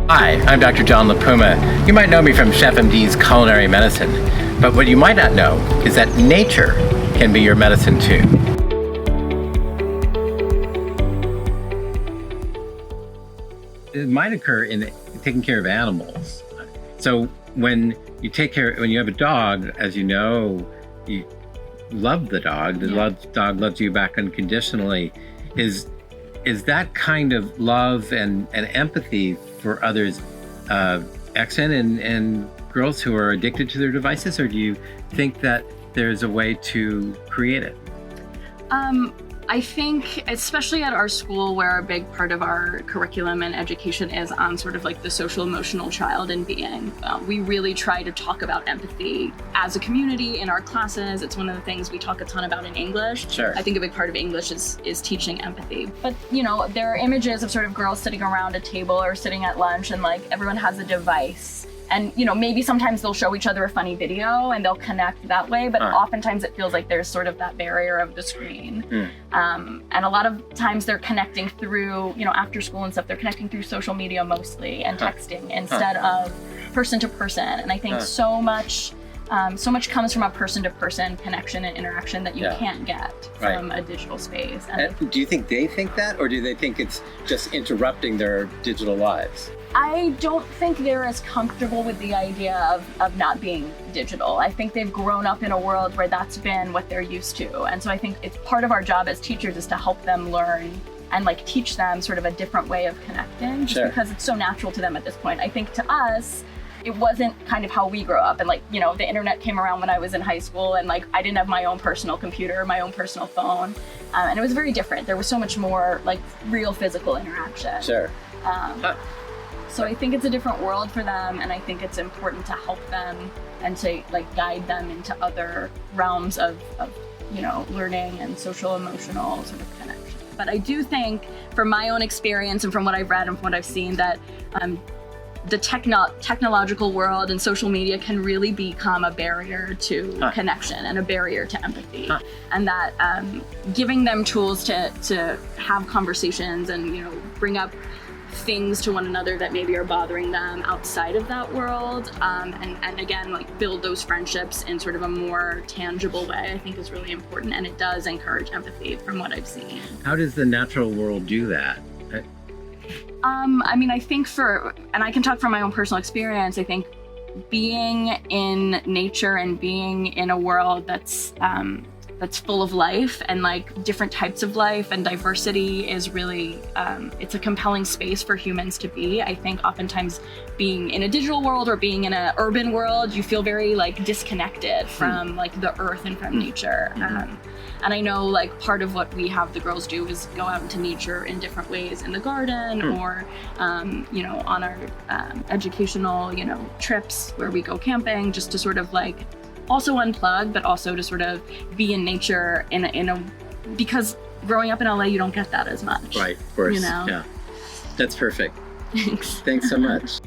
Hi, I'm Dr. John Puma. You might know me from ChefMD's culinary medicine, but what you might not know is that nature can be your medicine too. It might occur in taking care of animals. So when you have a dog, as you know, you love the dog. The dog loves you back unconditionally. Is that kind of love and empathy for others accent and girls who are addicted to their devices, or do you think that there's a way to create it? I think, especially at our school, where a big part of our curriculum and education is on sort of like the social emotional child and being, we really try to talk about empathy as a community in our classes. It's one of the things we talk a ton about in English. Sure. I think a big part of English is teaching empathy. But, you know, there are images of sort of girls sitting around a table or sitting at lunch and like everyone has a device. And, you know, maybe sometimes they'll show each other a funny video and they'll connect that way, but oftentimes it feels like there's sort of that barrier of the screen. And a lot of times they're connecting through, you know, after school and stuff, they're connecting through social media mostly and texting instead of person to person. And I think so much comes from a person-to-person connection and interaction that you can't get from a digital space. And do you think they think that, or do they think it's just interrupting their digital lives? I don't think they're as comfortable with the idea of not being digital. I think they've grown up in a world where that's been what they're used to. And so I think it's part of our job as teachers is to help them learn and like teach them sort of a different way of connecting, just because it's so natural to them at this point. I think to us, it wasn't kind of how we grew up, and like, you know, the internet came around when I was in high school, and like I didn't have my own personal computer, my own personal phone, and it was very different. There was so much more like real physical interaction. So I think it's a different world for them, and I think it's important to help them and to like guide them into other realms of you know, learning and social emotional sort of connection. But I do think, from my own experience and from what I've read and from what I've seen, that the technological world and social media can really become a barrier to connection and a barrier to empathy. And that giving them tools to have conversations and, you know, bring up things to one another that maybe are bothering them outside of that world, and again, like build those friendships in sort of a more tangible way, I think is really important, and it does encourage empathy from what I've seen. How does the natural world do that? I mean, I think and I can talk from my own personal experience, I think being in nature and being in a world that's full of life and like different types of life and diversity is really, it's a compelling space for humans to be. I think oftentimes being in a digital world or being in an urban world, you feel very like disconnected from like the earth and from nature. And I know like part of what we have the girls do is go out into nature in different ways in the garden or, you know, on our educational, you know, trips where we go camping, just to sort of like also unplug, but also to sort of be in nature because growing up in LA, you don't get that as much. Right, of course. You know? Yeah. That's perfect. Thanks. Thanks so much.